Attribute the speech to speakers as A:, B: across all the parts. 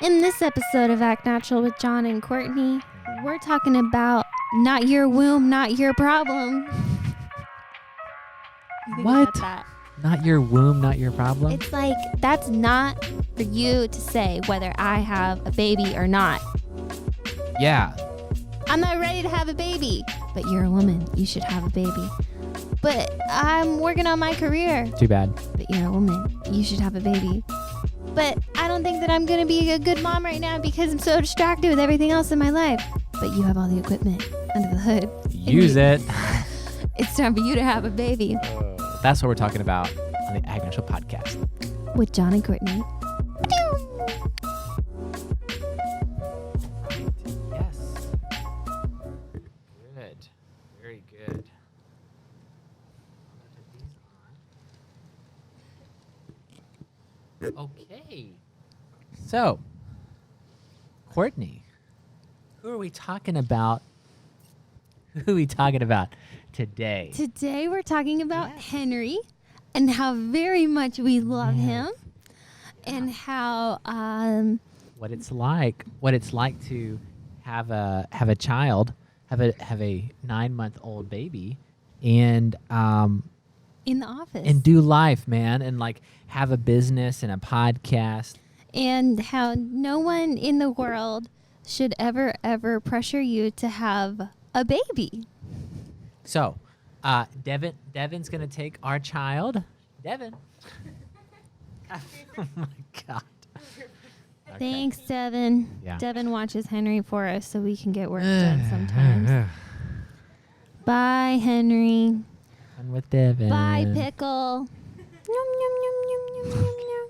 A: In this episode of Act Natural with John and Courtney, we're talking about not your womb, not your problem.
B: What? Not your womb, not your problem?
A: It's like, that's not for you to say whether I have a baby or not.
B: Yeah.
A: I'm not ready to have a baby, but you're a woman. You should have a baby. But I'm working on my career.
B: Too bad.
A: But you're a woman. You should have a baby. But I don't think that I'm going to be a good mom right now because I'm so distracted with everything else in my life. But you have all the equipment under the hood.
B: Use it.
A: It's time for you to have a baby.
B: That's what we're talking about on the Act Natural podcast.
A: With John and Courtney.
B: Yes. Good. Very good. Okay. So, Courtney, who are we talking about? Who are we talking about today?
A: Today we're talking about Henry and how very much we love him and how
B: what it's like to have a child, have a 9-month-old baby, and
A: in the office
B: and do life, man, and like have a business and a podcast,
A: and how no one in the world should ever pressure you to have a baby.
B: So, Devin's gonna take our child. Devin. Oh my God. Okay.
A: Thanks, Devin.
B: Yeah.
A: Devin watches Henry for us so we can get work done sometimes. Bye, Henry.
B: Fun with Devin.
A: Bye, Pickle. Yum, yum, yum, yum, yum, yum, yum.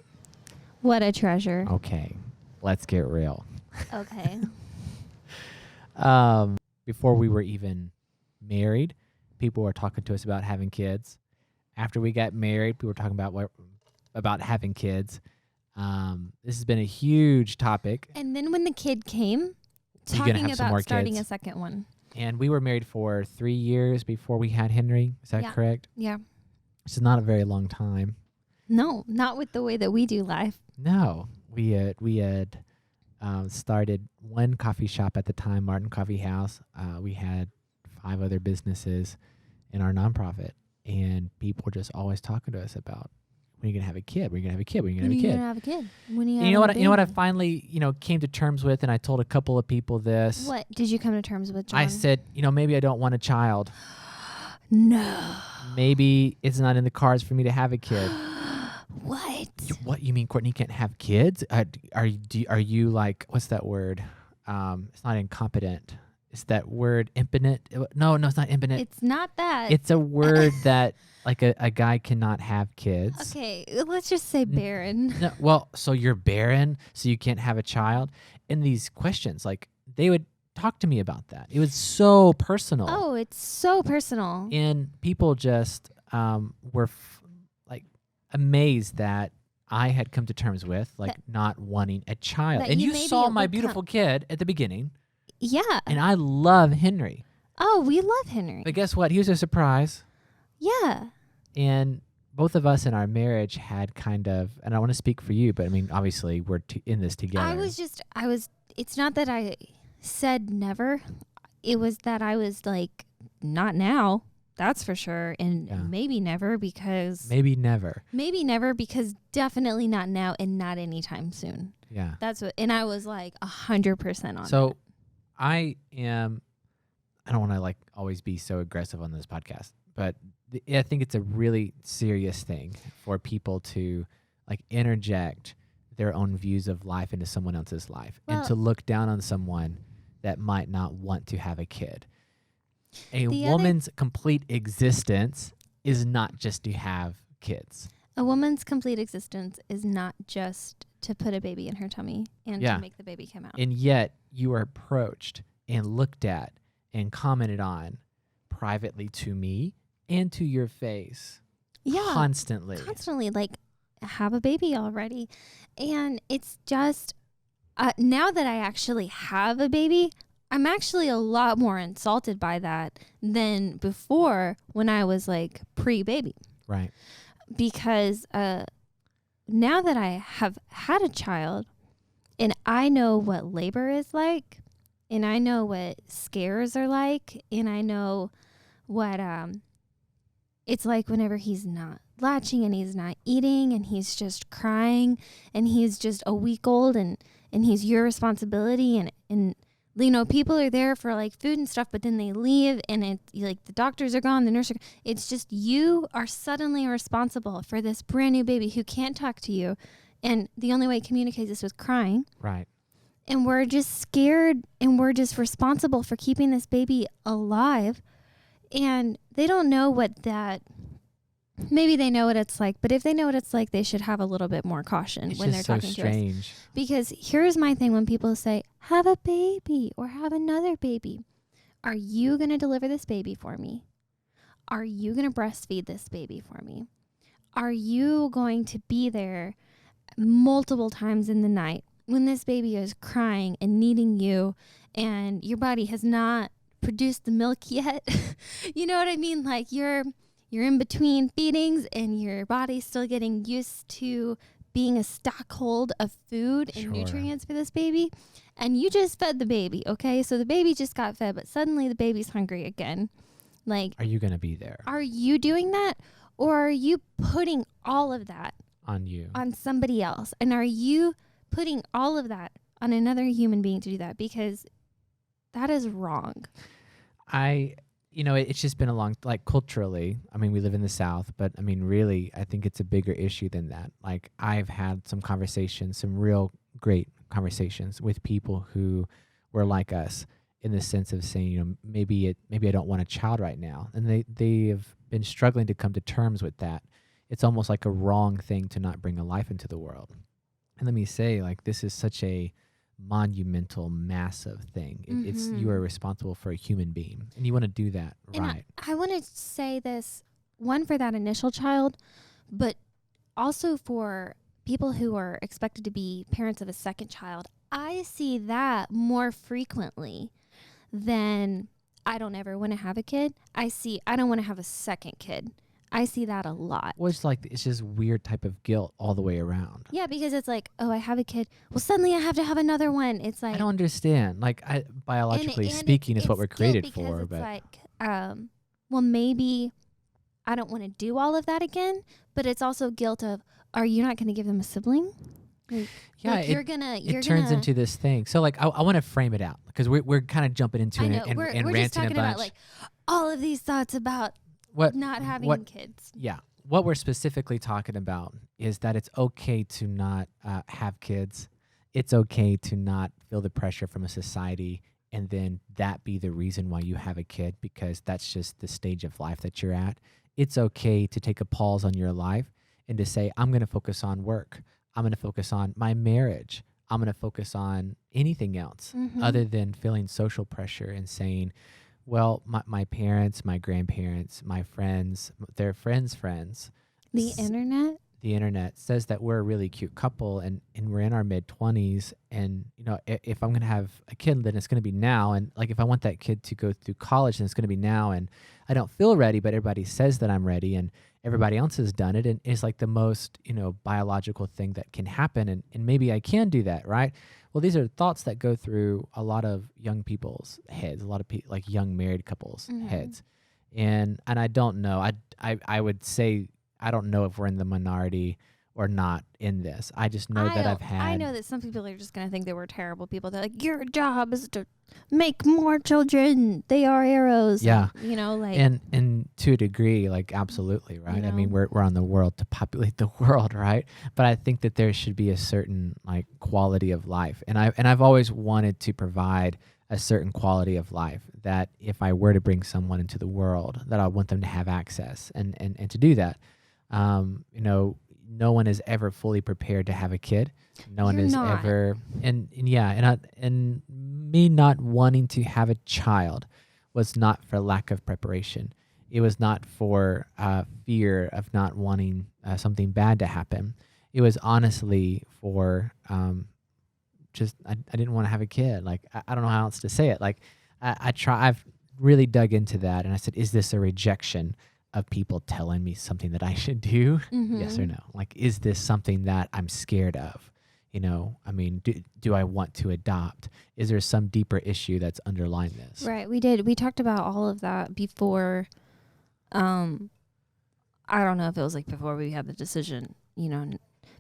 A: What a treasure.
B: Okay, let's get real.
A: Okay.
B: Before we were even married, people were talking to us about having kids. After we got married, people were talking about having kids. This has been a huge topic.
A: And then when the kid came,
B: You're gonna
A: talking
B: have some
A: about
B: more
A: starting
B: kids.
A: a second one.
B: And we were married for 3 years before we had Henry. Is that
A: Yeah.
B: correct?
A: Yeah.
B: Which is not a very long time.
A: No, not with the way that we do life.
B: No, we had started one coffee shop at the time, Martin Coffeehouse. We had 5 other businesses in our nonprofit, and people were just always talking to us about, when are you gonna have a kid? When are you gonna have a kid? When are you gonna have a kid?
A: When are you gonna have a kid? When are you
B: And you know what?
A: gonna
B: You know what? I
A: have a baby?
B: finally, came to terms with, and I told a couple of people this.
A: What did you come to terms with, John?
B: I said, maybe I don't want a child.
A: No.
B: Maybe it's not in the cards for me to have a kid.
A: What?
B: What, you mean Courtney can't have kids? Are you like, what's that word? It's not incompetent. It's that word impotent. No, it's not impotent.
A: It's not that.
B: It's a word that like a guy cannot have kids.
A: Okay, let's just say barren.
B: No, well, so you're barren, so you can't have a child. And these questions, like, they would talk to me about that. It was so personal.
A: Oh, it's so personal.
B: And people just were amazed that I had come to terms with not wanting a child.
A: that
B: And
A: you
B: you
A: maybe
B: saw
A: it
B: my
A: would
B: beautiful kid at the beginning.
A: Yeah.
B: And I love Henry.
A: Oh, we love Henry.
B: But guess what? He was a surprise.
A: Yeah.
B: And both of us in our marriage had kind of, and I want to speak for you, but I mean, obviously we're in this together.
A: It's not that I said never. It was that I was like, not now. That's for sure. And maybe never because.
B: Maybe never
A: Definitely not now and not anytime soon.
B: Yeah.
A: That's what, and I was like 100% on
B: So
A: it.
B: I don't want to like always be so aggressive on this podcast, but I think it's a really serious thing for people to like interject their own views of life into someone else's life and to look down on someone that might not want to have a kid. A woman's complete existence is not just to have kids.
A: A woman's complete existence is not just to put a baby in her tummy and to make the baby come out.
B: And yet you are approached and looked at and commented on privately to me and to your face.
A: Yeah.
B: Constantly.
A: Like, have a baby already. And it's just, now that I actually have a baby, I'm actually a lot more insulted by that than before when I was like pre-baby.
B: Right.
A: Because now that I have had a child, And I know what labor is like, and I know what scares are like, and I know what it's like whenever he's not latching and he's not eating and he's just crying and he's just a week old and he's your responsibility and you know, people are there for like food and stuff, but then they leave and it like the doctors are gone, the nurse are, it's just you are suddenly responsible for this brand new baby who can't talk to you, and the only way it communicates is with crying.
B: Right.
A: And we're just scared and we're just responsible for keeping this baby alive. And they don't know what that, maybe they know what it's like, but if they know what it's like, they should have a little bit more caution
B: It's
A: when they're
B: just so
A: talking
B: strange.
A: to us. Because here's my thing when people say, have a baby or have another baby. Are you going to deliver this baby for me? Are you going to breastfeed this baby for me? Are you going to be there multiple times in the night when this baby is crying and needing you and your body has not produced the milk yet? You know what I mean? Like you're in between feedings and your body's still getting used to being a stockhold of food and nutrients for this baby. And you just fed the baby, okay? So the baby just got fed, but suddenly the baby's hungry again. Like,
B: Are you going to be there?
A: Are you doing that? Or are you putting all of that
B: On you.
A: on somebody else? And are you putting all of that on another human being to do that? Because that is wrong.
B: It's just been a long, like culturally, I mean, we live in the South, but I mean, really, I think it's a bigger issue than that. Like I've had some conversations, some real great conversations with people who were like us in the sense of saying, you know, maybe I don't want a child right now. And they have been struggling to come to terms with that. It's almost like a wrong thing to not bring a life into the world. And let me say, like, this is such a monumental, massive thing. It's you are responsible for a human being, and you want to do that right.
A: I want to say this, one, for that initial child, but also for people who are expected to be parents of a second child. I see that more frequently than I don't ever want to have a kid. I don't want to have a second kid. I see that a lot.
B: Well, it's just weird type of guilt all the way around.
A: Yeah, because it's like, oh, I have a kid. Well, suddenly I have to have another one. It's like,
B: I don't understand. Like, biologically speaking, it's what we're created for.
A: It's
B: but
A: like, well, maybe I don't want to do all of that again. But it's also guilt of, are you not going to give them a sibling? Like,
B: yeah,
A: like
B: it turns into this thing. So, like, I want to frame it out because we're kind of jumping into it and
A: we're
B: ranting
A: just talking
B: a bunch.
A: about like all of these thoughts about not having kids.
B: Yeah. What we're specifically talking about is that it's okay to not have kids. It's okay to not feel the pressure from a society and then that be the reason why you have a kid, because that's just the stage of life that you're at. It's okay to take a pause on your life and to say, I'm going to focus on work. I'm going to focus on my marriage. I'm going to focus on anything else other than feeling social pressure and saying, well, my parents, my grandparents, my friends, their friends'
A: The internet
B: says that we're a really cute couple and we're in our mid-20s. And, you know, if I'm going to have a kid, then it's going to be now. And, like, if I want that kid to go through college, then it's going to be now. And I don't feel ready, but everybody says that I'm ready and everybody else has done it. And it's like the most, you know, biological thing that can happen. And maybe I can do that, right? Well, these are thoughts that go through a lot of young people's heads, a lot of like young married couples' heads. And I don't know. I would say I don't know if we're in the minority or not in this. I just know that
A: I know that some people are just going to think that we're terrible people. They're like, your job is to make more children. They are arrows.
B: Yeah.
A: And, you know, like.
B: And to a degree, like, absolutely, right?
A: You know?
B: I mean, we're on the world to populate the world, right? But I think that there should be a certain, like, quality of life. And I've always wanted to provide a certain quality of life that if I were to bring someone into the world, that I want them to have access and to do that. You know, no one is ever fully prepared to have a kid. No one is ever, and me not wanting to have a child was not for lack of preparation. It was not for fear of not wanting something bad to happen. It was honestly for just I didn't want to have a kid. Like I don't know how else to say it. Like I've really dug into that, and I said, is this a rejection of people telling me something that I should do? Yes or no? Like, is this something that I'm scared of? I mean, do I want to adopt? Is there some deeper issue that's underlying this?
A: Right. We did. We talked about all of that before. I don't know if it was like before we had the decision,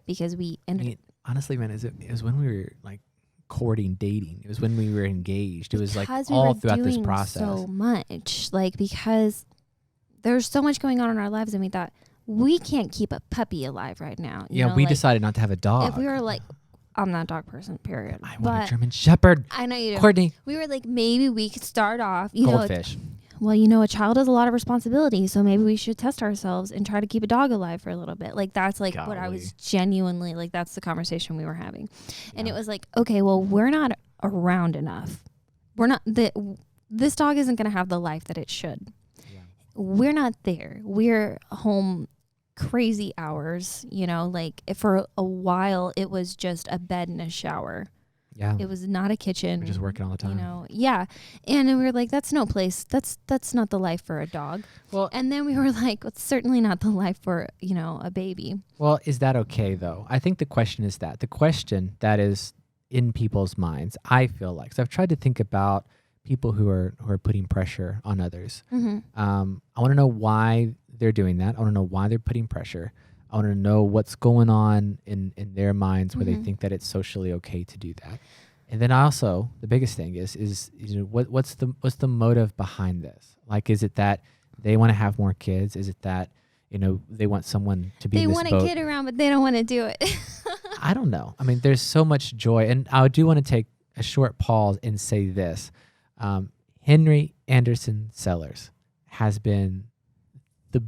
A: because we ended.
B: Honestly, man, it was when we were like courting, dating. It was when we were engaged. It was like
A: Because we
B: all
A: were
B: throughout this
A: doing
B: process.
A: so much, like, because there's so much going on in our lives, and we thought we can't keep a puppy alive right now.
B: Yeah, we decided not to have a dog.
A: If we were like, I'm not a dog person, period.
B: I want a German Shepherd.
A: I know you do.
B: Courtney.
A: We were like, maybe we could start off,
B: Goldfish.
A: a child has a lot of responsibility, so maybe we should test ourselves and try to keep a dog alive for a little bit. Like, that's like what I was genuinely, like, that's the conversation we were having. And it was like, okay, well, we're not around enough. This dog isn't going to have the life that it should. Yeah. We're not there. We're home crazy hours, like for a while it was just a bed and a shower.
B: Yeah.
A: It was not a kitchen.
B: We're just working all the time.
A: Yeah. And then we were like, that's no place. That's not the life for a dog. Well, and then we were like, it's certainly not the life for, a baby.
B: Well, is that okay though? I think the question is the question that is in people's minds, I feel like. So I've tried to think about people who are putting pressure on others. Mm-hmm. I want to know why they're doing that. I want to know why they're putting pressure. I want to know what's going on in their minds where they think that it's socially okay to do that. And then also the biggest thing is what's the motive behind this? Like, is it that they want to have more kids? Is it that they want someone to be? They want a
A: kid around, but they don't want to do it.
B: I don't know. I mean, there's so much joy, and I do want to take a short pause and say this: Henry Anderson Sellers has been the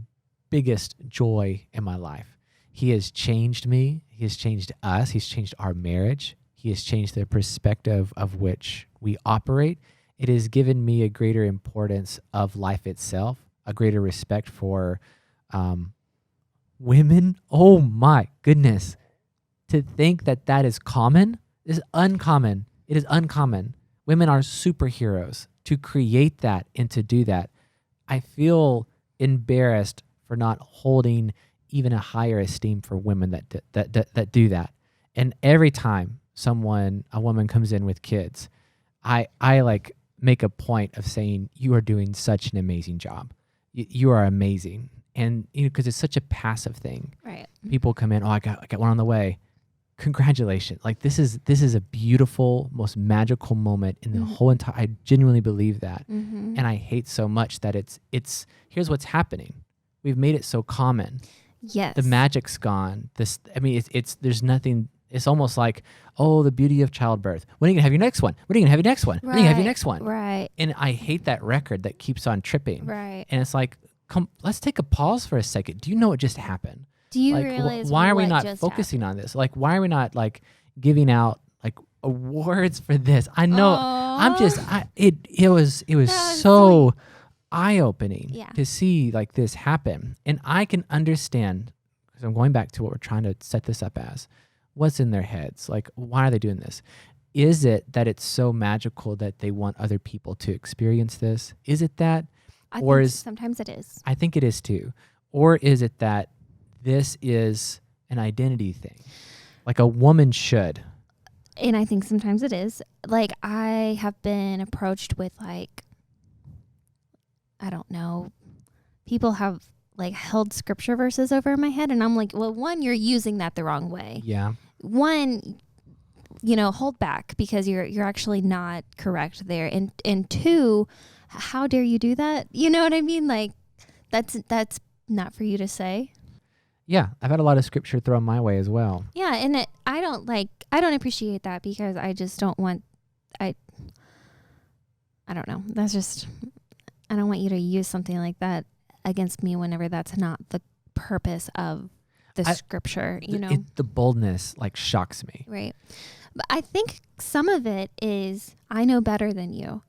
B: biggest joy in my life. He has changed me. He has changed us. He's changed our marriage. He has changed the perspective of which we operate. It has given me a greater importance of life itself, a greater respect for women. Oh my goodness. To think that is common is uncommon. It is uncommon. Women are superheroes. To create that and to do that, I feel embarrassed for not holding even a higher esteem for women that do that. And every time a woman comes in with kids, I like make a point of saying, you are doing such an amazing job. You are amazing. And because it's such a passive thing. Right. People come in, I got one on the way. Congratulations. Like, this is a beautiful, most magical moment in the whole entire, I genuinely believe that. Mm-hmm. And I hate so much that it's here's what's happening. We've made it so common.
A: Yes.
B: The magic's gone. There's nothing. It's almost like, the beauty of childbirth. When are you going to have your next one? When are you going to have your next one? When are you going to have your next one?
A: Right.
B: And I hate that record that keeps on tripping.
A: Right.
B: And it's like, let's take a pause for a second. Do you know what just happened?
A: Do you realize
B: why are we not focusing on this? Like, why are we not like giving out like awards for this? I know it was so eye-opening to see like this happen. And I can understand, because I'm going back to what we're trying to set this up as, what's in their heads. Like, why are they doing this? Is it that it's so magical that they want other people to experience this? Is it that?
A: Sometimes it is.
B: I think it is too. Or is it that this is an identity thing? Like, a woman should.
A: And I think sometimes it is. Like, I have been approached with, like, I don't know, people have like held scripture verses over my head, and I'm like, well, one, you're using that the wrong way.
B: Yeah.
A: One, hold back, because you're actually not correct there. And two, how dare you do that? You know what I mean? Like, that's not for you to say.
B: Yeah, I've had a lot of scripture thrown my way as well.
A: Yeah, and I don't appreciate that, because I just don't want, I don't know. That's just, I don't want you to use something like that against me whenever that's not the purpose of the scripture,
B: The boldness like shocks me.
A: Right. But I think some of it is, I know better than you.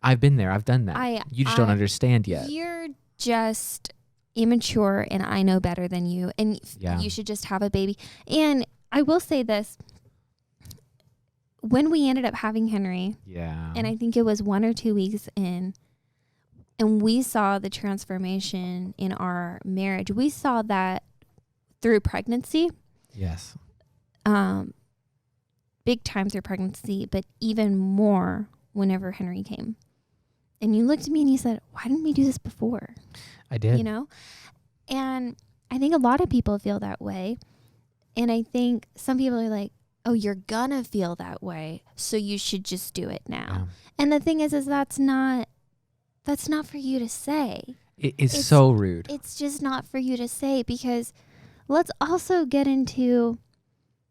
B: I've been there. I've done that. You just don't understand yet.
A: You're just immature, and I know better than you. And you should just have a baby. And I will say this. When we ended up having Henry, and I think it was 1 or 2 weeks in, and we saw the transformation in our marriage. We saw that through pregnancy.
B: Yes.
A: big time through pregnancy, but even more whenever Henry came. And you looked at me and you said, why didn't we do this before?
B: I did.
A: You know? And I think a lot of people feel that way. And I think some people are like, oh, you're gonna feel that way, so you should just do it now.
B: Yeah.
A: And the thing is that's not for you to say.
B: It's so rude.
A: It's just not for you to say, because let's also get into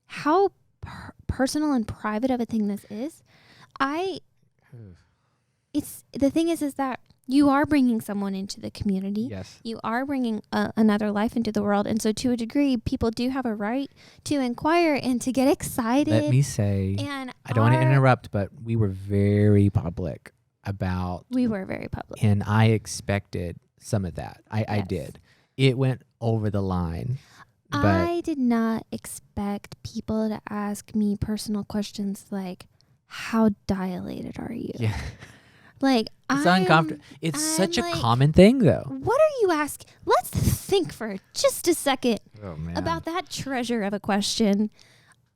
A: how personal and private of a thing this is. The thing is that you are bringing someone into the community.
B: Yes.
A: You are bringing another life into the world. And so to a degree, people do have a right to inquire and to get excited.
B: Let me say,
A: and
B: I don't want to interrupt, but we were very public about.
A: We were very public.
B: And I expected some of that. I did. It went over the line. But
A: I did not expect people to ask me personal questions like, how dilated are you?
B: Yeah.
A: Like,
B: it's uncomfortable. It's such a
A: like,
B: common thing, though.
A: What are you asking? Let's think for just a second
B: about
A: that treasure of a question.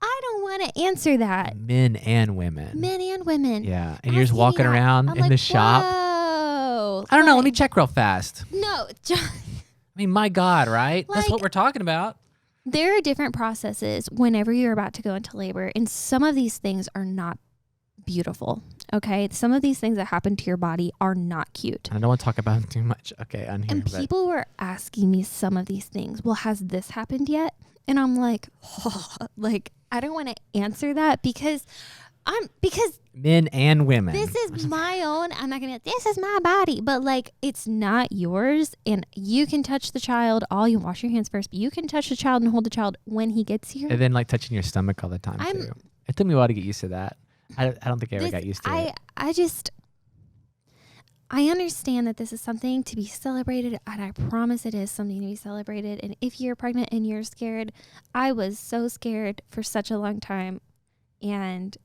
A: I don't want to answer that.
B: Men and women.
A: Men and women.
B: Yeah. And you're just walking around in the shop.
A: Whoa.
B: I don't know. Let me check real fast.
A: No.
B: I mean, my God, right? That's
A: Like,
B: what we're talking about.
A: There are different processes whenever you're about to go into labor, and some of these things are not beautiful. Okay, some of these things that happen to your body are not cute.
B: I don't want to talk about them too much. Okay, on here.
A: And people were asking me some of these things. Well, has this happened yet? And I'm like, I don't want to answer that because
B: men and women.
A: This is my own. I'm not gonna. This is my body, but like it's not yours. And you can touch the child. All you wash your hands first. But you can touch the child and hold the child when he gets here.
B: And then like touching your stomach all the time too. It took me a while to get used to that. I don't think I ever got used to it.
A: I understand that this is something to be celebrated, and I promise it is something to be celebrated. And if you're pregnant and you're scared, I was so scared for such a long time. And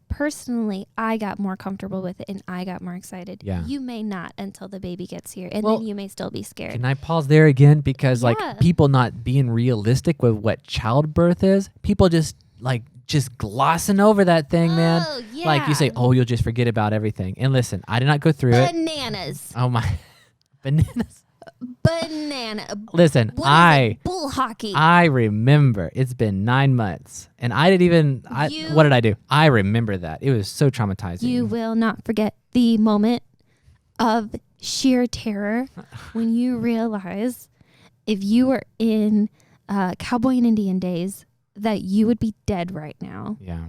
A: personally, I got more comfortable with it and I got more excited.
B: Yeah.
A: You may not until the baby gets here, and then you may still be scared.
B: Can I pause there again? Because like people not being realistic with what childbirth is, people just glossing over that thing, man.
A: Yeah.
B: Like you say, oh, you'll just forget about everything. And listen, I did not go through it.
A: Bananas.
B: Oh my, bananas.
A: Banana.
B: Listen,
A: bull hockey.
B: I remember it's been 9 months, and I didn't even. What did I do? I remember that it was so traumatizing.
A: You will not forget the moment of sheer terror when you realize if you were in cowboy and Indian days that you would be dead right now.
B: Yeah.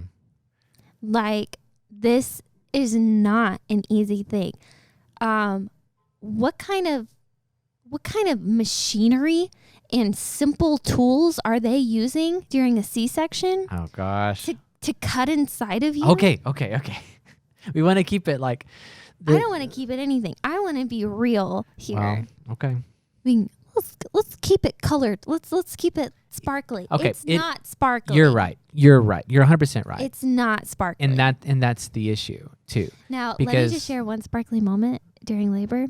A: Like, this is not an easy thing. What kind of machinery and simple tools are they using during a C-section?
B: Oh gosh.
A: To cut inside of you?
B: Okay. We want to keep it like.
A: I don't want to keep it anything. I want to be real here.
B: Well, okay.
A: I mean, let's keep it colored. Let's keep it sparkly.
B: Okay,
A: it's not sparkly.
B: You're right. You're 100% right.
A: It's not sparkly.
B: And that's the issue too.
A: Now, let me just share one sparkly moment during labor.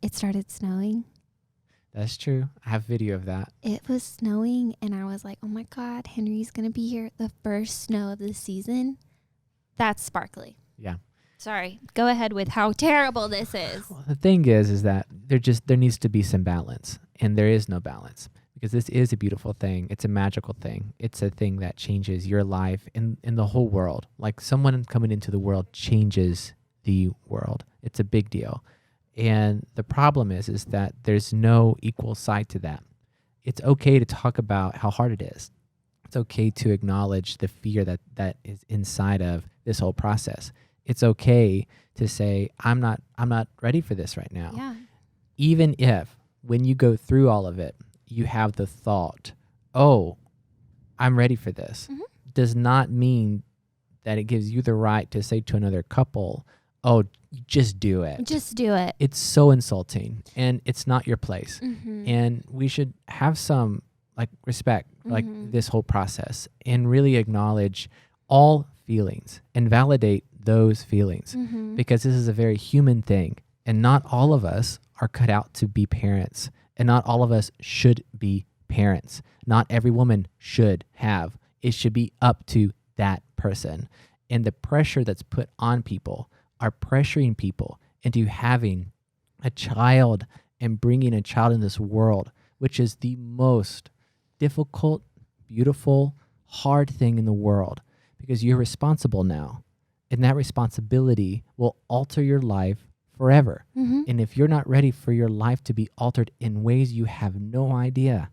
A: It started snowing.
B: That's true. I have video of that.
A: It was snowing, and I was like, oh my God, Henry's going to be here. The first snow of the season. That's sparkly.
B: Yeah.
A: Sorry. Go ahead with how terrible this is.
B: Well, the thing is that there needs to be some balance, and there is no balance because this is a beautiful thing. It's a magical thing. It's a thing that changes your life in the whole world. Like someone coming into the world changes the world. It's a big deal. And the problem is that there's no equal side to that. It's okay to talk about how hard it is. It's okay to acknowledge the fear that is inside of this whole process. It's okay to say, I'm not ready for this right now.
A: Yeah.
B: Even if when you go through all of it, you have the thought, oh, I'm ready for this, does not mean that it gives you the right to say to another couple, oh, just do it.
A: Just do it.
B: It's so insulting, and it's not your place.
A: Mm-hmm.
B: And we should have some respect, this whole process, and really acknowledge all feelings and validate those feelings, because this is a very human thing, and not all of us are cut out to be parents, and not all of us should be parents. Not every woman should have. It should be up to that person. And the pressure that's put on people are pressuring people into having a child and bringing a child in this world, which is the most difficult, beautiful, hard thing in the world, because you're responsible now. And that responsibility will alter your life forever.
A: Mm-hmm.
B: And if you're not ready for your life to be altered in ways you have no idea,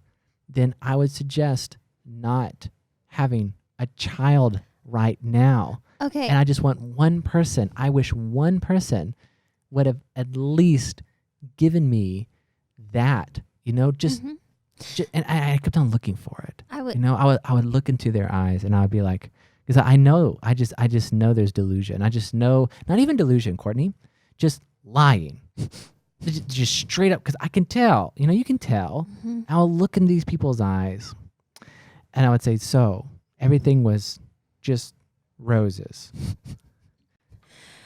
B: then I would suggest not having a child right now.
A: Okay.
B: And I just want one person. I wish one person would have at least given me that, just,
A: Mhm.
B: and I kept on looking for it.
A: I would.
B: I would look into their eyes and I would be like, because I know, I just know there's delusion. I just know, not even delusion, Courtney, just lying. Just straight up, because I can tell, you can tell.
A: Mhm.
B: I'll look in these people's eyes and I would say, so everything was just roses.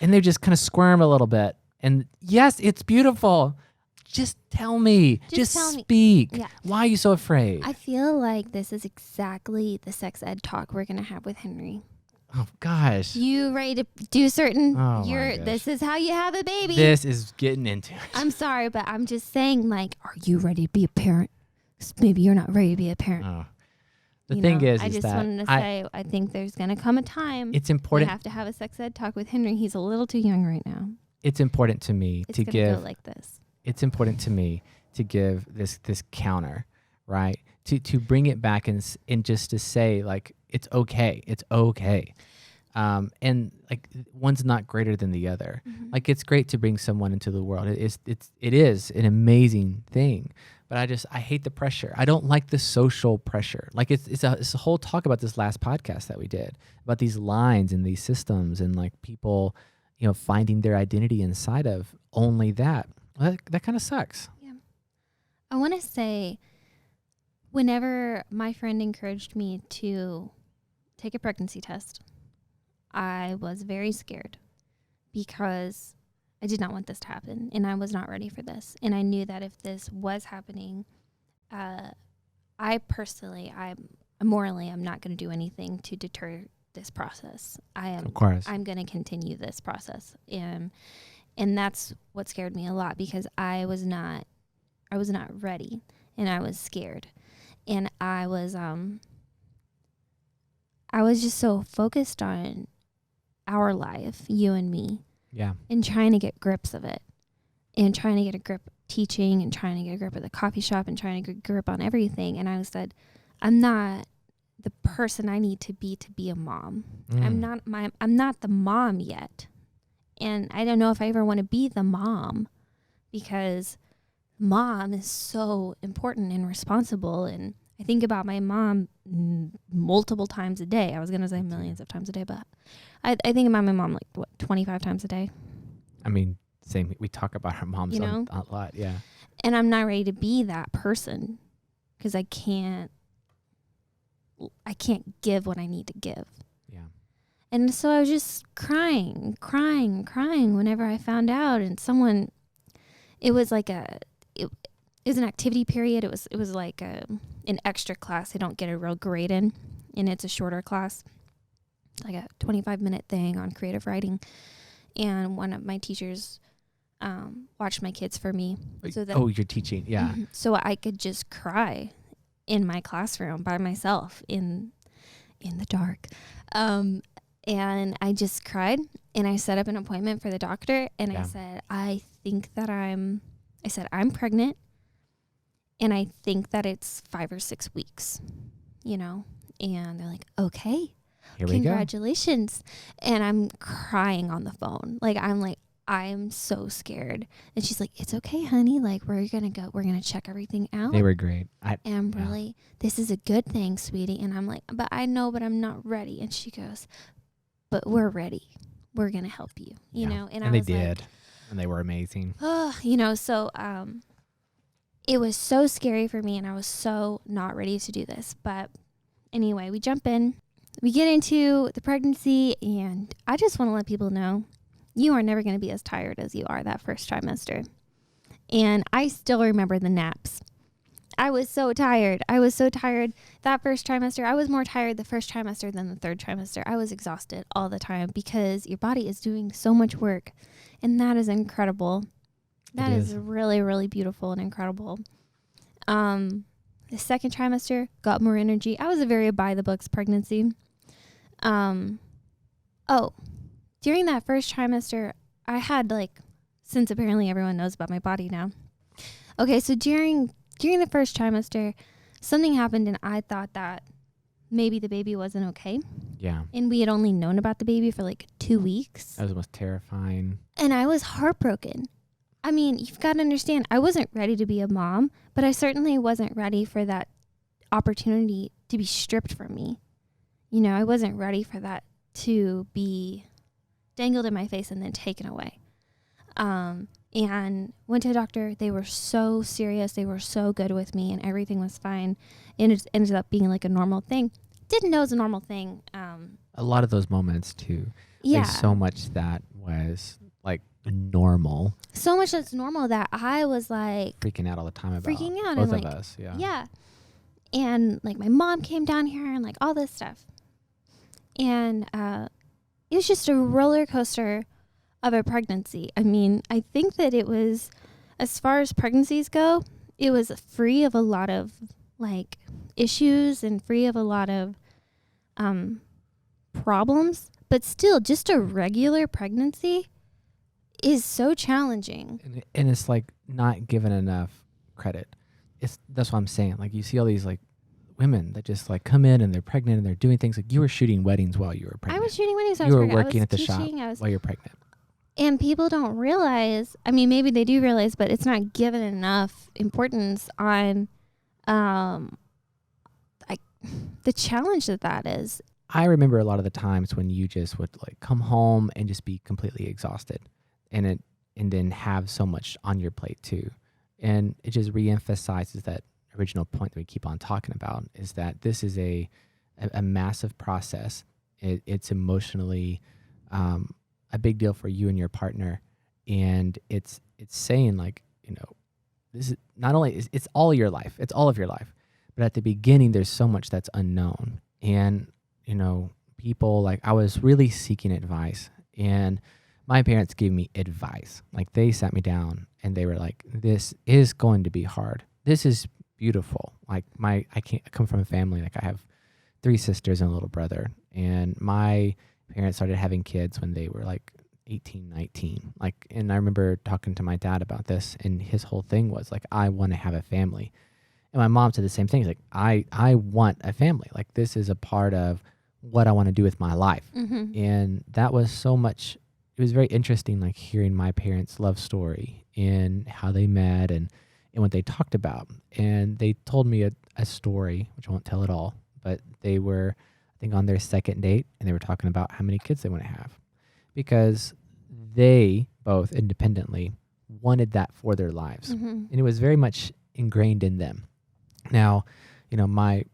B: And they just kind of squirm a little bit. And yes, it's beautiful. Just tell me. Just
A: tell me.
B: speak.
A: Yeah.
B: Why are you so afraid?
A: I feel like this is exactly the sex ed talk we're gonna have with Henry.
B: Oh gosh.
A: You ready to do certain?
B: Oh, my gosh.
A: This is how you have a baby.
B: This is getting into it.
A: I'm sorry, but I'm just saying, like, are you ready to be a parent? 'Cause maybe you're not ready to be a parent.
B: Oh. The thing is
A: I just
B: that
A: wanted to say, I think there's gonna come a time
B: it's
A: we
B: important.
A: have to have a sex ed talk with Henry. He's a little too young right now.
B: It's important to me
A: It's
B: to
A: gonna
B: give.
A: go like this.
B: It's important to me to give this counter, right? To bring it back and just to say, like, it's okay. It's okay. And like, one's not greater than the other.
A: Mhm.
B: Like, it's great to bring someone into the world. It is an amazing thing. But I hate the pressure. I don't like the social pressure. Like, it's a whole talk about this last podcast that we did about these lines and these systems and like people, finding their identity inside of only that. That kind of sucks.
A: Yeah. I want to say, whenever my friend encouraged me to take a pregnancy test, I was very scared because I did not want this to happen and I was not ready for this. And I knew that if this was happening, I personally, I'm not going to do anything to deter this process.
B: Of course.
A: I'm going to continue this process. And that's what scared me a lot because I was not ready and I was scared. And I was just so focused on our life, you and me.
B: Yeah.
A: And trying to get grips of it and trying to get a grip teaching and trying to get a grip of the coffee shop and trying to get a grip on everything. And I said, I'm not the person I need to be a mom. I'm not the mom yet. And I don't know if I ever want to be the mom because mom is so important and responsible. And I think about my mom multiple times a day. I was going to say millions of times a day, but I think about my mom 25 times a day.
B: I mean, same. We talk about our moms a lot. Yeah.
A: And I'm not ready to be that person because I can't give what I need to give. Yeah. And so I was just crying whenever I found out. And it was like it was an activity period. It was like an extra class. I don't get a real grade in, and it's a shorter class, like a 25-minute thing on creative writing. And one of my teachers watched my kids for me. So that,
B: you're teaching, yeah.
A: So I could just cry in my classroom by myself in the dark. And I just cried, and I set up an appointment for the doctor, and I said, I'm pregnant, and I think that it's 5 or 6 weeks, and they're like, okay,
B: here we
A: congratulations. And I'm crying on the phone. I'm so scared. And she's like, it's okay, honey. Like, we're going to check everything out.
B: They were great.
A: This is a good thing, sweetie. And I'm like, but I know, but I'm not ready. And she goes, but we're ready. We're going to help you, you know?
B: And they did. And they were amazing.
A: So it was so scary for me, and I was so not ready to do this. But anyway, we jump in. We get into the pregnancy, and I just want to let people know you are never going to be as tired as you are that first trimester. And I still remember the naps. I was so tired. That first trimester. I was more tired the first trimester than the third trimester. I was exhausted all the time because your body is doing so much work. And that is incredible. That is really, really beautiful and incredible. The second trimester, got more energy. I was a very by-the-books pregnancy. During that first trimester, I had since apparently everyone knows about my body now. Okay, so during the first trimester, something happened and I thought that maybe the baby wasn't okay.
B: Yeah.
A: And we had only known about the baby for 2 weeks.
B: That was the most terrifying.
A: And I was heartbroken. I mean, you've got to understand, I wasn't ready to be a mom, but I certainly wasn't ready for that opportunity to be stripped from me. You know, I wasn't ready for that to be dangled in my face and then taken away. And went to the doctor. They were so serious. They were so good with me and everything was fine. And it ended up being a normal thing. Didn't know it was a normal thing.
B: A lot of those moments too.
A: Yeah.
B: There's so much that was normal.
A: So much that's normal that I was
B: freaking out all the time about.
A: Freaking out.
B: Both
A: and
B: of us. Yeah.
A: Yeah. And my mom came down here and all this stuff. And it was just a roller coaster of a pregnancy. I mean, I think that it was, as far as pregnancies go, it was free of a lot of issues and free of a lot of problems. But still, just a regular pregnancy is so challenging.
B: And it's not given enough credit. That's what I'm saying. You see all these women that just come in and they're pregnant and they're doing things you were shooting weddings while you were pregnant.
A: I was shooting weddings.
B: You were working at the shop while you're pregnant.
A: And people don't realize, I mean, maybe they do realize, but it's not given enough importance on the challenge that is.
B: I remember a lot of the times when you just would come home and just be completely exhausted and then have so much on your plate too. And it just reemphasizes that original point that we keep on talking about, is that this is a massive process. It's emotionally a big deal for you and your partner, and it's saying this is not only it's all your life, it's all of your life, but at the beginning there's so much that's unknown. And people I was really seeking advice, and my parents gave me advice. They sat me down and they were this is going to be hard. This is beautiful. I come from a family, I have 3 sisters and a little brother, and my parents started having kids when they were 18, 19. And I remember talking to my dad about this, and his whole thing was I want to have a family. And my mom said the same thing. I want a family. This is a part of what I want to do with my life.
A: Mm-hmm.
B: And that was so much, it was very interesting, hearing my parents' love story and how they met and what they talked about. And they told me a story, which I won't tell at all, but they were, I think, on their second date, and they were talking about how many kids they want to have, because they both independently wanted that for their lives.
A: Mm-hmm.
B: And it was very much ingrained in them. Now, my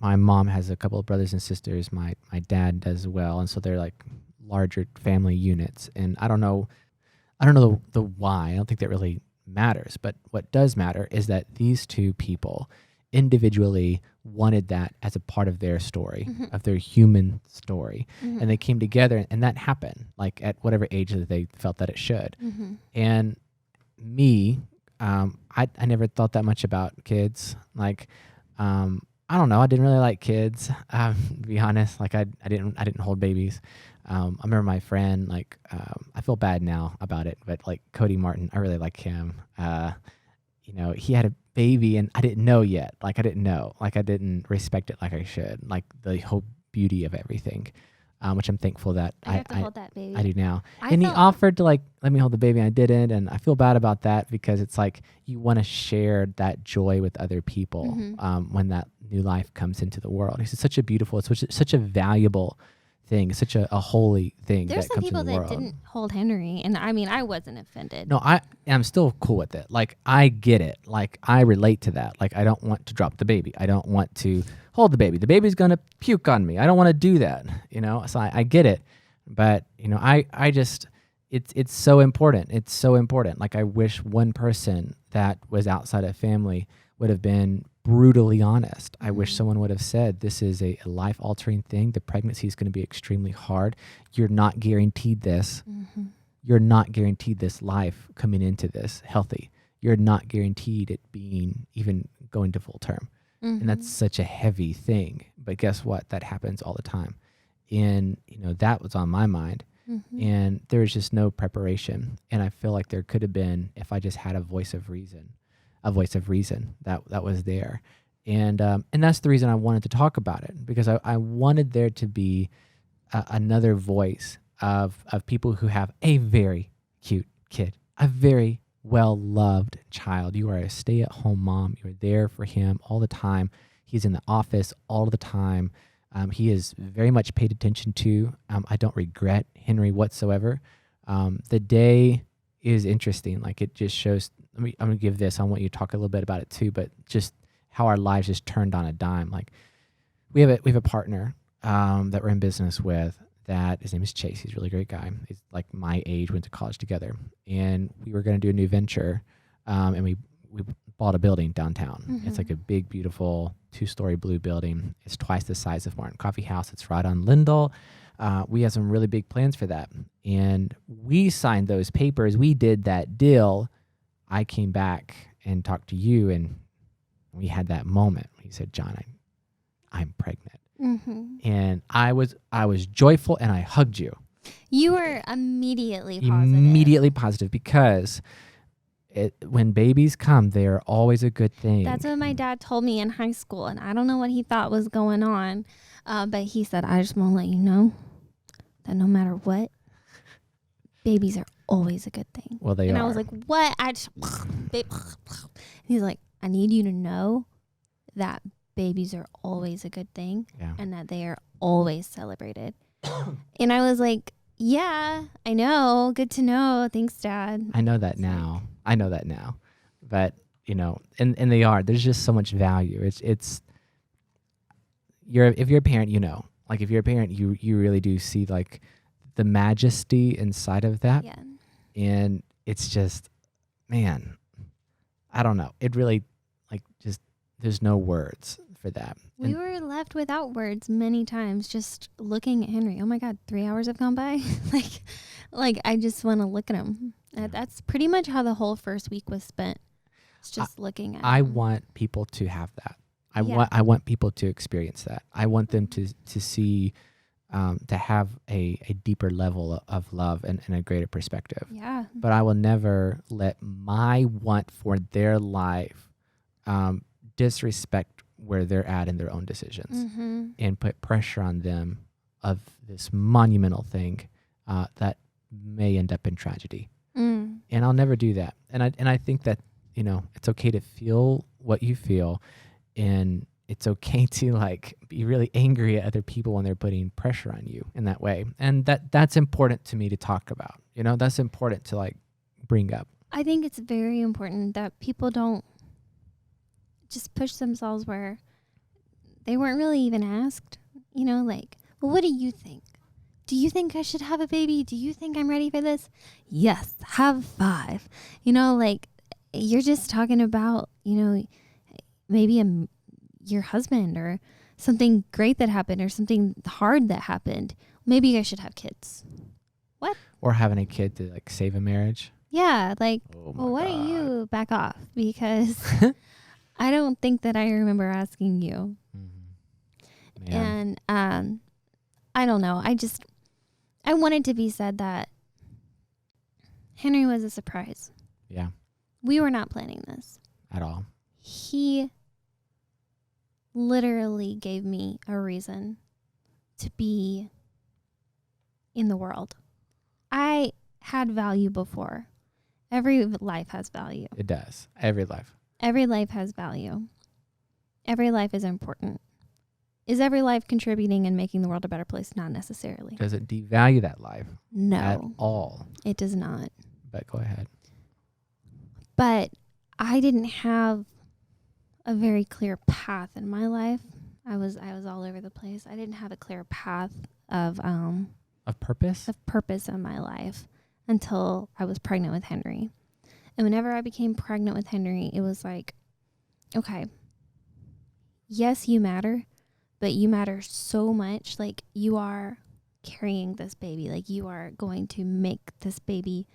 B: mom has a couple of brothers and sisters. My dad does as well. And so they're larger family units. And I don't know the why. I don't think that really matters. But what does matter is that these two people individually wanted that as a part of their story,
A: mm-hmm.
B: of their human story.
A: Mm-hmm.
B: And they came together, and that happened at whatever age that they felt that it should.
A: Mm-hmm.
B: And me, I never thought that much about kids. I don't know. I didn't really like kids. To be honest, I didn't hold babies. I remember my friend, I feel bad now about it, but Cody Martin, I really like him. He had a baby and I didn't know yet. I didn't know. I didn't respect it like I should. The whole beauty of everything, which I'm thankful that
A: I have to hold that baby.
B: I do now. And he offered to let me hold the baby, and I didn't. And I feel bad about that, because it's you want to share that joy with other people,
A: mm-hmm.
B: When that new life comes into the world. It's such a beautiful, it's such a valuable thing. It's such a holy thing.
A: There's
B: that
A: some
B: comes
A: people
B: in the
A: that
B: world.
A: didn't hold Henry, and I mean, I wasn't offended.
B: No, I'm still cool with it. I get it. I relate to that. I don't want to drop the baby. I don't want to hold the baby. The baby's gonna puke on me. I don't want to do that. So I get it. But I just, it's so important. It's so important. I wish one person that was outside of family would have been brutally honest. I wish someone would have said, this is a life-altering thing. The pregnancy is going to be extremely hard. You're not guaranteed this.
A: Mm-hmm.
B: You're not guaranteed this life coming into this healthy. You're not guaranteed it being even going to full term.
A: Mm-hmm.
B: And that's such a heavy thing. But guess what? That happens all the time. And, that was on my mind.
A: Mm-hmm.
B: And there was just no preparation. And I feel like there could have been, if I just had a voice of reason that was there. And that's the reason I wanted to talk about it, because I wanted there to be another voice of people who have a very cute kid, a very well-loved child. You are a stay-at-home mom. You're there for him all the time. He's in the office all the time. He is very much paid attention to. I don't regret Henry whatsoever. The day is interesting. Like, it just shows, I'm going to give this. I want you to talk a little bit about it too, but just how our lives just turned on a dime. Like, we have a partner that we're in business with, that his name is Chase. He's a really great guy. He's like my age, went to college together, and we were going to do a new venture. And we bought a building downtown.
A: Mm-hmm.
B: It's like a big, beautiful 2-story blue building. It's twice the size of Martin Coffeehouse. It's right on Lindell. We have some really big plans for that. And we signed those papers. We did that deal. I came back and talked to you, and we had that moment. He said, John, I'm pregnant.
A: Mm-hmm.
B: And I was joyful, and I hugged you.
A: You were immediately positive.
B: Because when babies come, they are always a good thing.
A: That's what my dad told me in high school, and I don't know what he thought was going on, but he said, I just want to let you know that no matter what, babies are always a good thing.
B: Well, they are.
A: And I was like, what? He's like, I need you to know that babies are always a good thing, and that they are always celebrated. And I was like, yeah, I know. Good to know. Thanks, Dad.
B: I know that now. But, and they are. There's just so much value. If you're a parent, like, if you're a parent, you really do see like the majesty inside of that.
A: Yeah.
B: And it's just, man, I don't know. It really, like, just, there's no words for that.
A: We were left without words many times, just looking at Henry. Oh my God, 3 hours have gone by. like I just want to look at him. That's pretty much how the whole first week was spent. It's just looking at him.
B: I want people to have that. I want people to experience that. I want them to see, to have a deeper level of love and a greater perspective.
A: Yeah.
B: But I will never let my want for their life disrespect where they're at in their own decisions, and put pressure on them of this monumental thing that may end up in tragedy. And I'll never do that. And I think that, it's okay to feel what you feel, and it's okay to like be really angry at other people when they're putting pressure on you in that way. And that's important to me to talk about. That's important to like bring up.
A: I think it's very important that people don't just push themselves where they weren't really even asked, like, well, what do you think? Do you think I should have a baby? Do you think I'm ready for this? Yes, have 5. Like, you're just talking about, maybe your husband or something great that happened or something hard that happened. Maybe you guys should have kids. What?
B: Or having a kid to like save a marriage.
A: Yeah, like,
B: Oh
A: why don't you back off? Because I don't think that I remember asking you.
B: Man.
A: And I don't know. I wanted to be said that Henry was a surprise.
B: Yeah.
A: We were not planning this
B: At all.
A: He literally gave me a reason to be in the world. I had value before. Every life has value.
B: It does. Every life.
A: Every life has value. Every life is important. Is every life contributing and making the world a better place? Not necessarily.
B: Does it devalue that life?
A: No.
B: At all?
A: It does not.
B: But go ahead.
A: But I didn't have a very clear path in my life. I was all over the place. I didn't have a clear path of
B: purpose?
A: Of purpose in my life until I was pregnant with Henry. And whenever I became pregnant with Henry, it was like okay, yes, you matter, but you matter so much. Like, you are carrying this baby. Like, you are going to make this baby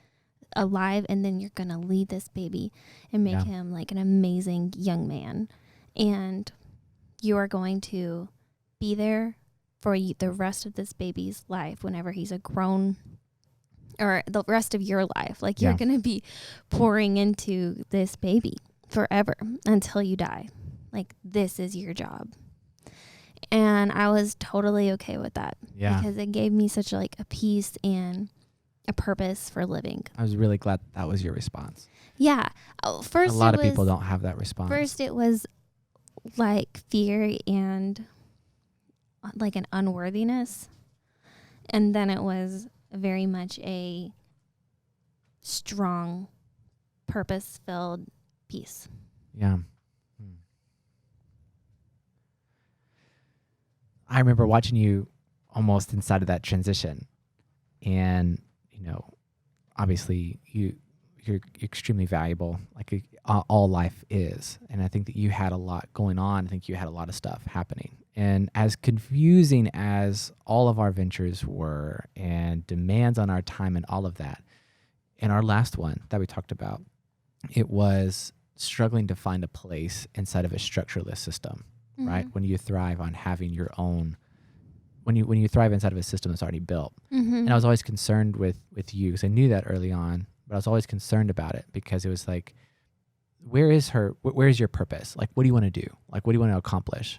A: alive, and then you're going to lead this baby and make him like an amazing young man. And you are going to be there for the rest of this baby's life whenever he's a grown, or the rest of your life. Like, you're going to be pouring into this baby forever until you die. Like, this is your job. And I was totally okay with that.
B: Yeah.
A: Because it gave me such like a peace and a purpose for living.
B: I was really glad that was your response.
A: Yeah. First,
B: a lot of people don't have that response.
A: First, it was like fear and like an unworthiness. And then it was very much a strong, purpose-filled peace.
B: Yeah. I remember watching you almost inside of that transition, and obviously you're extremely valuable, like all life is, and I think that you had a lot going on. I think you had a lot of stuff happening, and as confusing as all of our ventures were, and demands on our time and all of that, in our last one that we talked about, it was struggling to find a place inside of a structuralist system. Mm-hmm. Right? When you thrive on having your own, when you thrive inside of a system that's already built. Mm-hmm. And I was always concerned with you, because I knew that early on, but I was always concerned about it, because it was like, where is your purpose? Like, what do you want to do? Like, what do you want to accomplish?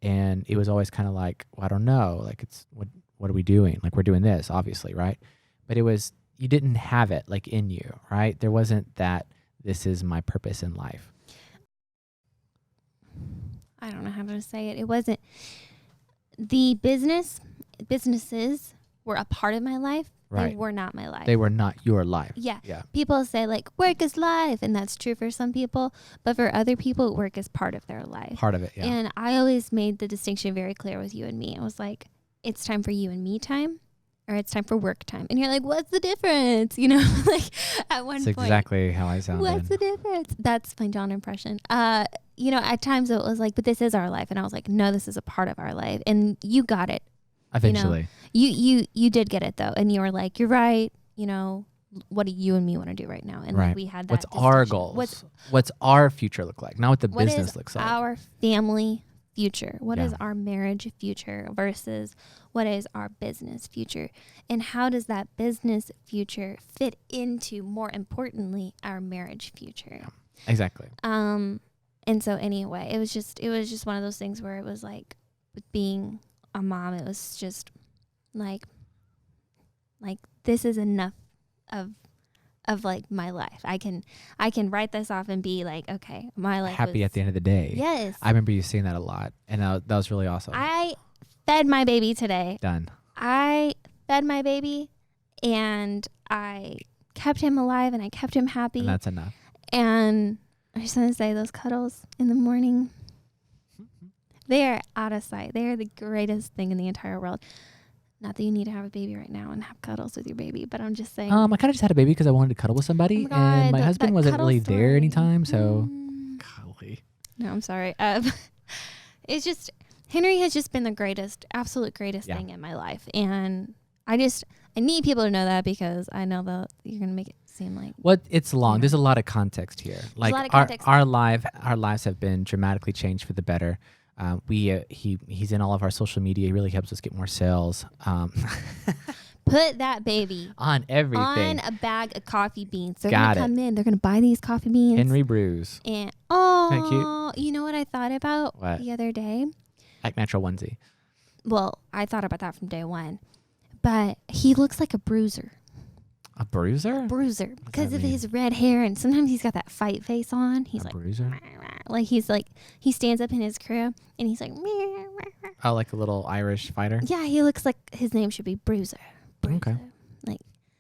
B: And it was always kind of like, well, I don't know. Like, it's what are we doing? Like, we're doing this, obviously, right? But it was, you didn't have it like in you, right? There wasn't that, this is my purpose in life.
A: I don't know how to say it. It wasn't, the businesses were a part of my life.
B: Right.
A: They were not my life.
B: They were not your life.
A: Yeah. People say like, work is life, and that's true for some people, but for other people, work is part of their life.
B: Part of it, yeah.
A: And I always made the distinction very clear with you and me. It was like, it's time for you and me time, or it's time for work time. And you're like, what's the difference? Like, at one point.
B: That's exactly how I sounded.
A: What's the difference? That's my John impression. At times it was like, but this is our life. And I was like, no, this is a part of our life. And you got it.
B: Eventually.
A: You did get it, though. And you were like, you're right. What do you and me want to do right now? And
B: right.
A: Like, we had that.
B: What's our goals? What's our future look like? Not what the business looks like.
A: Our family future? What is our marriage future versus what is our business future? And how does that business future fit into, more importantly, our marriage future?
B: Yeah, exactly.
A: And so anyway, it was just one of those things where it was like, with being a mom, it was just like this is enough of like my life. I can write this off and be like, okay, my life
B: happy at the end of the day.
A: Yes.
B: I remember you saying that a lot, and that was really awesome.
A: I fed my baby today.
B: Done.
A: I fed my baby, and I kept him alive, and I kept him happy.
B: And that's enough.
A: And I just want to say, those cuddles in the morning, they are out of sight. They are the greatest thing in the entire world. Not that you need to have a baby right now and have cuddles with your baby, but I'm just saying.
B: I kind of just had a baby because I wanted to cuddle with somebody, and my husband wasn't really there anytime, so. Golly.
A: No, I'm sorry. It's just, Henry has just been the greatest, absolute greatest thing in my life, and I need people to know that, because I know that you're gonna make it seem like.
B: It's long. There's a lot of context here. Like, our lives have been dramatically changed for the better. He's in all of our social media. He really helps us get more sales.
A: Put that baby
B: on everything.
A: On a bag of coffee beans. They're gonna come in. They're gonna buy these coffee beans.
B: Henry Brews.
A: And
B: thank you.
A: You know what I thought about the other day?
B: Act Natural onesie.
A: Well, I thought about that from day one, but he looks like a bruiser.
B: A bruiser?
A: Bruiser, because of his red hair, and sometimes he's got that fight face on. He's like
B: bruiser.
A: Like he stands up in his crib and he's like.
B: Oh, like a little Irish fighter.
A: Yeah, he looks like his name should be Bruiser.
B: Okay.
A: Like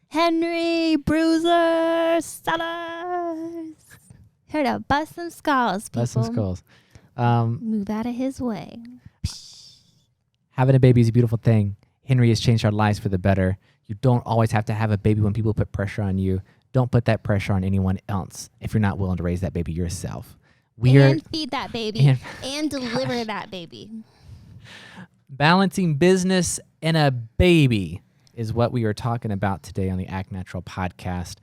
A: Henry Bruiser Sellers. Here to bust some skulls, people.
B: Bust some skulls.
A: Move out of his way.
B: Having a baby is a beautiful thing. Henry has changed our lives for the better. You don't always have to have a baby when people put pressure on you. Don't put that pressure on anyone else if you're not willing to raise that baby yourself.
A: and feed that baby
B: and-
A: and deliver that baby.
B: Balancing business and a baby is what we are talking about today on the Act Natural podcast.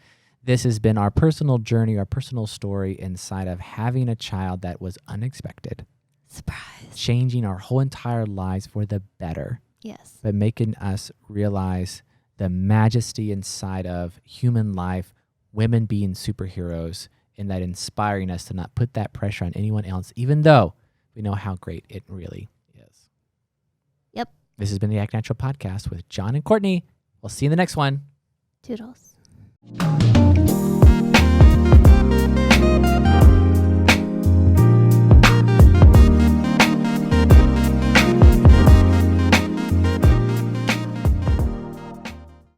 B: This has been our personal journey, our personal story inside of having a child that was unexpected.
A: Surprise.
B: Changing our whole entire lives for the better.
A: Yes.
B: But making us realize the majesty inside of human life, women being superheroes, and that inspiring us to not put that pressure on anyone else, even though we know how great it really is.
A: Yep.
B: This has been the Act Natural podcast with John and Courtney. We'll see you in the next one.
A: Toodles.